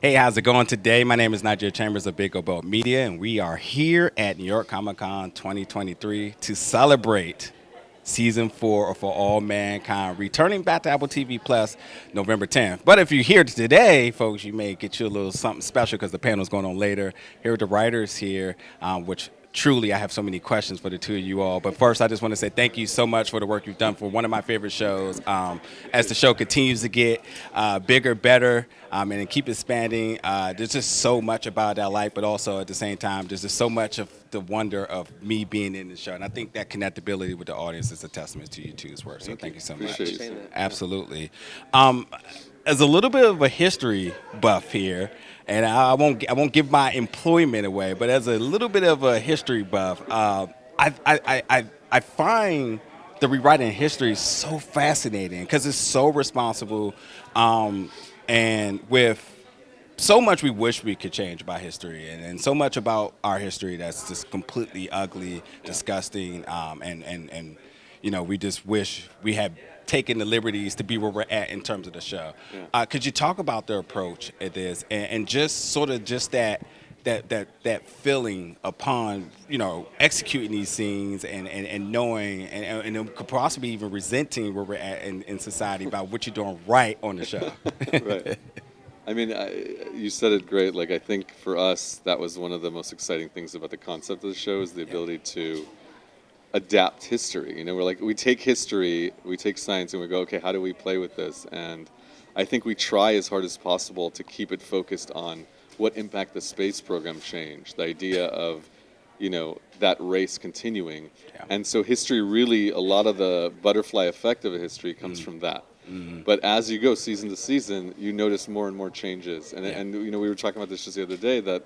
Hey, how's it going today? My name is Nigel Chambers of Big Obo Media, and we are here at New York Comic Con 2023 to celebrate Season 4 of For All Mankind, returning back to Apple TV Plus November 10th. But if you're here today, folks, you may get you a little something special because the panel's going on later. Here are the writers here, which truly, I have so many questions for the two of you all. But first, I just want to say thank you so much for the work you've done for one of my favorite shows. As the show continues to get bigger, better, and keep expanding, there's just so much about that life, but also at the same time, there's just so much of the wonder of me being in the show. And I think that connectability with the audience is a testament to you two's work. So thank you so much. Absolutely. As a little bit of a history buff here, and I won't give my employment away, but as a little bit of a history buff, I find the rewriting history so fascinating because it's so responsible, and with so much we wish we could change about history, and so much about our history that's just completely ugly, disgusting, and we just wish we had taking the liberties to be where we're at in terms of the show. Could you talk about the approach at this and just sort of just that feeling upon executing these scenes and knowing and could possibly even resenting where we're at in society about what you're doing right on the show. Right. I mean, you said it great. Like, I think for us, that was one of the most exciting things about the concept of the show is the ability to adapt history. We take history, we take science, and we go, okay, how do we play with this? And I think we try as hard as possible to keep it focused on what impact the space program changed, the idea of, that race continuing. Yeah. And so history really, a lot of the butterfly effect of a history comes from that. Mm-hmm. But as you go season to season, you notice more and more changes. And we were talking about this just the other day that,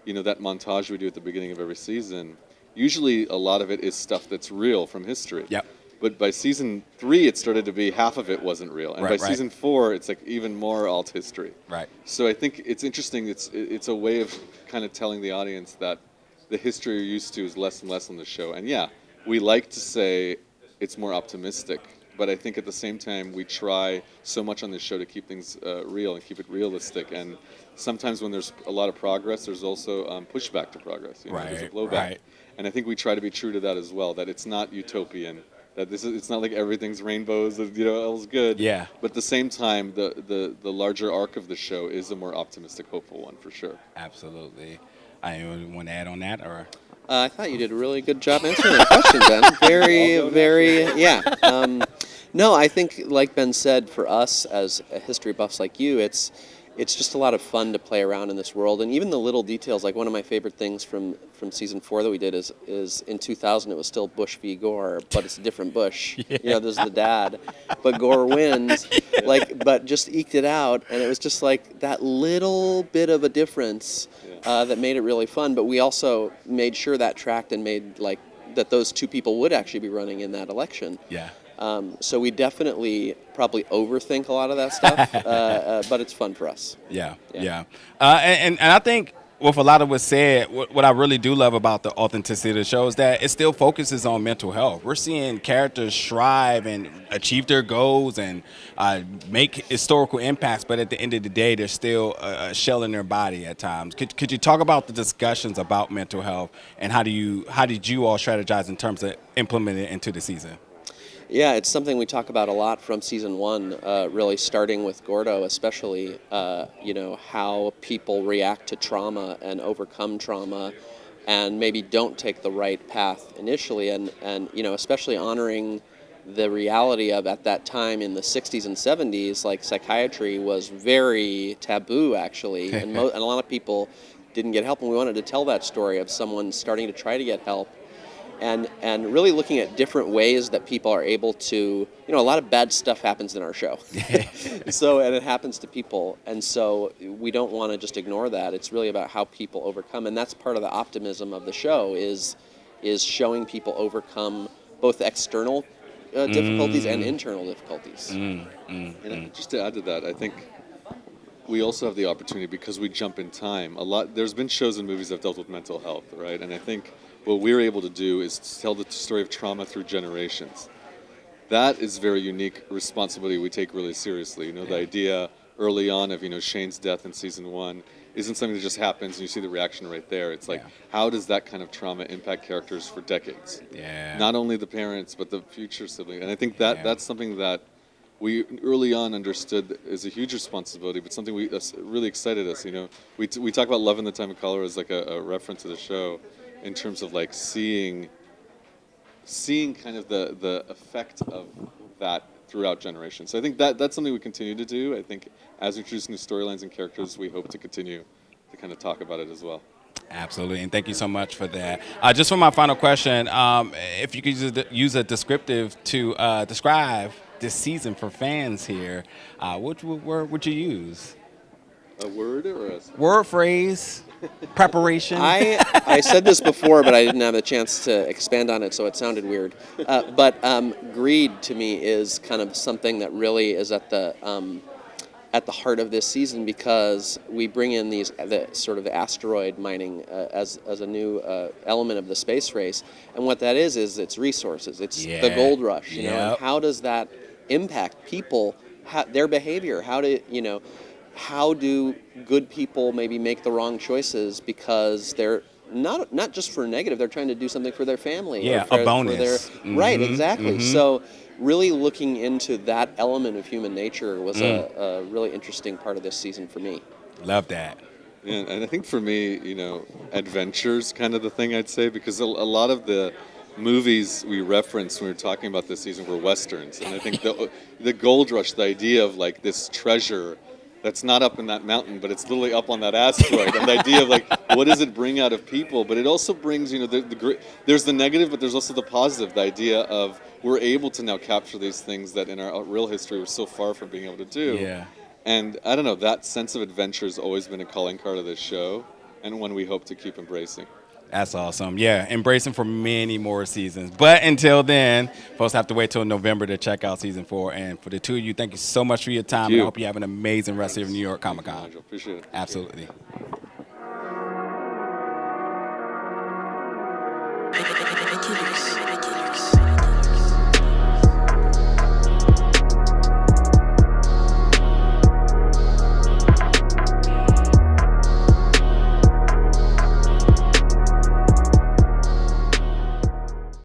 that montage we do at the beginning of every season, usually a lot of it is stuff that's real from history. Yep. But by season 3, it started to be half of it wasn't real. And by season 4, it's like even more alt history. Right. So I think it's interesting. It's a way of kind of telling the audience that the history you're used to is less and less on the show. And yeah, we like to say it's more optimistic. But I think at the same time, we try so much on this show to keep things real and keep it realistic. And sometimes when there's a lot of progress, there's also pushback to progress. There's a blowback. Right. And I think we try to be true to that as well, that it's not utopian, that it's not like everything's rainbows, all's good. Yeah. But at the same time, the larger arc of the show is a more optimistic, hopeful one for sure. Absolutely. Anyone want to add on that, or? I thought you did a really good job answering that question, Ben. Very, yeah. No, I think, like Ben said, for us as history buffs like you, it's just a lot of fun to play around in this world, and even the little details. Like one of my favorite things from season 4 that we did is in 2000 it was still Bush v. Gore, but it's a different Bush. Yeah. There's the dad, but Gore wins. But just eked it out, and it was just like that little bit of a difference that made it really fun. But we also made sure that tracked and made that those two people would actually be running in that election. Yeah. So we definitely probably overthink a lot of that stuff, but it's fun for us. Yeah. And I think with a lot of what's said, what I really do love about the authenticity of the show is that it still focuses on mental health. We're seeing characters strive and achieve their goals and make historical impacts, but at the end of the day, there's still a shell in their body at times. Could you talk about the discussions about mental health and how did you all strategize in terms of implementing it into the season? Yeah, it's something we talk about a lot from season 1, really starting with Gordo, especially, how people react to trauma and overcome trauma and maybe don't take the right path initially, and especially honoring the reality of at that time in the 60s and 70s, like psychiatry was very taboo, actually, and a lot of people didn't get help, and we wanted to tell that story of someone starting to try to get help. And really looking at different ways that people are able to, a lot of bad stuff happens in our show. And it happens to people. And so we don't want to just ignore that. It's really about how people overcome. And that's part of the optimism of the show is showing people overcome both external difficulties and internal difficulties. And just to add to that, I think we also have the opportunity, because we jump in time, there's been shows and movies that have dealt with mental health, right? And I think what we're able to do is to tell the story of trauma through generations. That is very unique responsibility we take really seriously. The idea early on of, Shane's death in season 1 isn't something that just happens and you see the reaction right there. It's like, how does that kind of trauma impact characters for decades? Yeah. Not only the parents, but the future sibling. And I think that's something that we early on understood is a huge responsibility, but something really excited us. We talk about Love in the Time of Cholera as like a reference to the show in terms of like seeing kind of the effect of that throughout generations. So I think that's something we continue to do. I think as we introduce new storylines and characters, we hope to continue to kind of talk about it as well. Absolutely, and thank you so much for that. Just for my final question, if you could use a descriptive to describe this season for fans here, which word would you use? A word or a word, phrase, preparation? I said this before, but I didn't have a chance to expand on it, so it sounded weird. But greed to me is kind of something that really is at the heart of this season, because we bring in the sort of asteroid mining as a new element of the space race, and what that is it's resources. It's the gold rush, you know. And how does that impact people, their behavior? How do good people maybe make the wrong choices because they're not just for negative, they're trying to do something for their family. Yeah, or a bonus. Right, exactly. So really looking into that element of human nature was a really interesting part of this season for me. Love that. Yeah, and I think for me, adventure's kind of the thing I'd say, because a lot of the movies we referenced when we were talking about this season were Westerns. And I think the gold rush, the idea of like this treasure that's not up in that mountain, but it's literally up on that asteroid. And the idea of like, what does it bring out of people? But it also brings, there's the negative, but there's also the positive. The idea of we're able to now capture these things that in our real history we're so far from being able to do. Yeah. And I don't know, that sense of adventure has always been a calling card of this show, and one we hope to keep embracing. That's awesome. Yeah, embracing for many more seasons. But until then, folks have to wait till November to check out season 4. And for the two of you, thank you so much for your time. And I hope you have an amazing rest of New York Comic Con. Appreciate it. Absolutely.